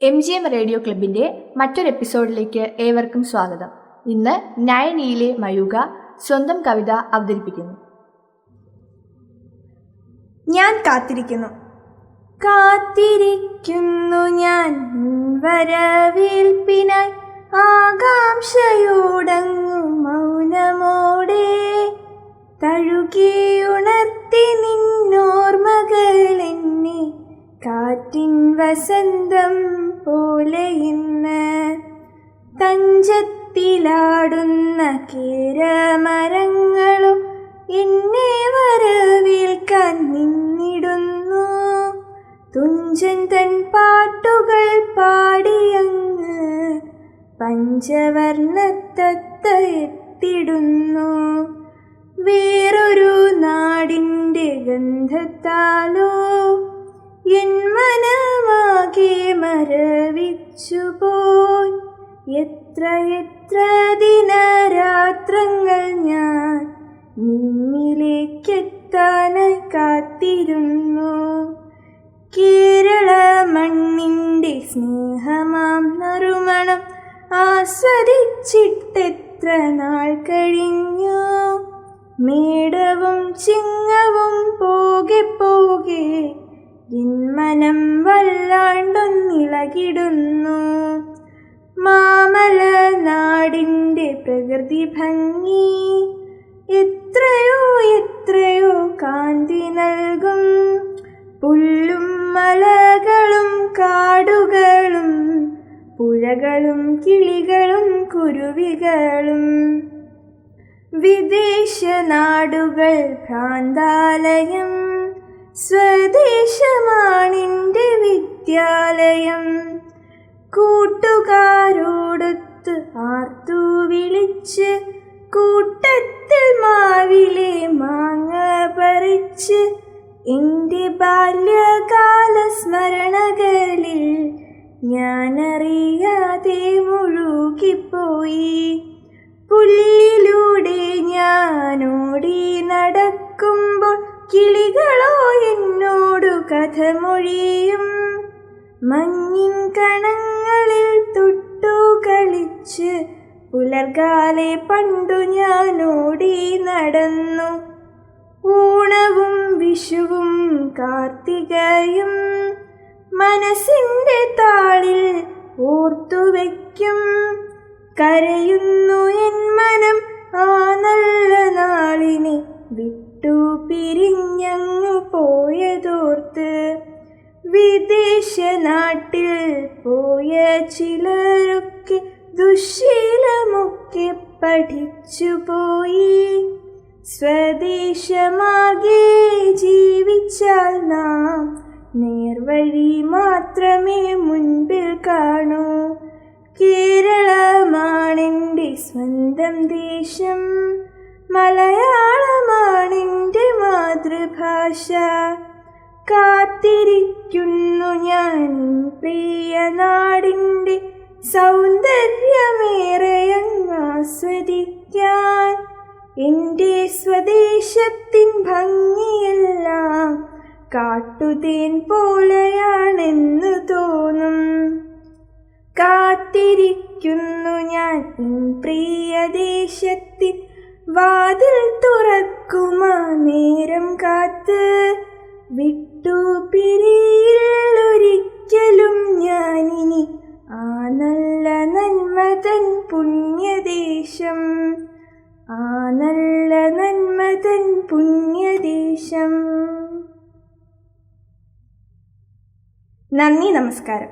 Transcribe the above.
MGM radio ക്ലബിൻ്റെ മറ്റൊരു എപ്പിസോഡിലേക്ക് ഏവർക്കും സ്വാഗതം. ഇന്ന് നയനിയിലെ മയൂക സ്വന്തം കവിത അവതരിപ്പിക്കുന്നു. ഞാൻ കാത്തിരിക്കുന്നു, കാത്തിരിക്കുന്നു ഞാൻ വരവേൽപ്പിനായി, ആകാംക്ഷയോടങ്ങും മൗനമോടെ തഴുകിയുണർത്തി നിന്നോർമകളെന്നെ, കാറ്റിൻ വസന്തം പോലെ ഇന്ന് തഞ്ചത്തിലാടുന്ന കേരമരങ്ങളും എന്നെ വരവേൽക്കാൻ നിന്നിടുന്നു. തുഞ്ചൻ തൻ പാട്ടുകൾ പാടിയങ്ങ് പഞ്ചവർണ്ണത്തത്ത എത്തിടുന്നു. വേറൊരു നാടിൻ്റെ ഗന്ധത്താലോ എൻ മനമാകെ മരവിച്ചുപോയി. എത്ര എത്ര ദിനരാത്രങ്ങൾ ഞാൻ നിന്നിലേക്കെത്താനായി കാത്തിരുന്നു. കേരള മണ്ണിൻ്റെ സ്നേഹമാം നറുമണം ആസ്വദിച്ചിട്ടെത്ര നാൾ കഴിഞ്ഞു. മേടവും ചിങ്ങവും പോകെ പോകെ എൻ മനം വല്ലാണ്ടൊന്നിളകിടുന്നു. മാമല നാടിൻ്റെ പ്രകൃതി ഭംഗി എത്രയോ എത്രയോ കാന്തി നൽകും. പുല്ലും മലകളും കാടുകളും പുഴകളും കിളികളും കുരുവികളും. വിദേശ നാടുകൾ ഭ്രാന്താലയം, സ്വദേശമാണെൻ്റെ വിദ്യാലയം. കൂട്ടുകാരോടൊത്ത് ആർത്തു വിളിച്ച് കൂട്ടത്തിൽ മാവിലെ മാങ്ങ പറിച്ച് എൻ്റെ ബാല്യകാല സ്മരണകളിൽ ഞാനറിയാതെ മുഴുകിപ്പോയി. പുല്ലിലൂടെ ഞാനോടി നടക്കുമ്പോൾ കിളികളോ എന്നോടു കഥ മൊഴിയും. മഞ്ഞിൻ കണങ്ങളിൽ തൊട്ടു കളിച്ച് പുലർകാലെ പണ്ടു ഞാനോടി നടന്നു. ഓണവും വിഷുവും കാർത്തികയും മനസ്സിൻ്റെ താളിൽ ഓർത്തുവെക്കും. കരയുന്നു എൻ മനം ആ നല്ല നാളിനെ വിട്ടു പിരിഞ്ഞങ്ങു പോയതോർത്ത്. വിദേശ നാട്ടിൽ പോയ ചിലരൊക്കെ ദുശ്ശീലമൊക്കെ പഠിച്ചുപോയി. സ്വദേശമാകെ ജീവിച്ചാൽ നാം നേർവഴി മാത്രമേ മുൻപിൽ കാണൂ. കേരളമാണെൻ്റെ സ്വന്തം ദേശം, മലയാളമാണെൻ്റെ മാതൃഭാഷ. കാത്തിരിക്കുന്നു ഞാൻ പ്രിയ നാടിൻ്റെ സൗന്ദര്യമേറെയങ്ങാസ്വദിക്കാൻ. എൻ്റെ സ്വദേശത്തിൻ ഭംഗിയെല്ലാം കാട്ടുതേൻ പോലെയാണെന്ന് തോന്നും. കാത്തിരിക്കുന്നു ഞാൻ പ്രിയ ദേശത്തിൻ വാതിൽ തുറക്കുമാ നേരം കാത്ത്. വിട്ടു പിരിയില്ലൊരിക്കലും ഞാനിനി ആ നല്ല നന്മതൻ പുണ്യദേശം, ആ നല്ല നന്മതൻ പുണ്യദേശം. നന്ദി, നമസ്കാരം.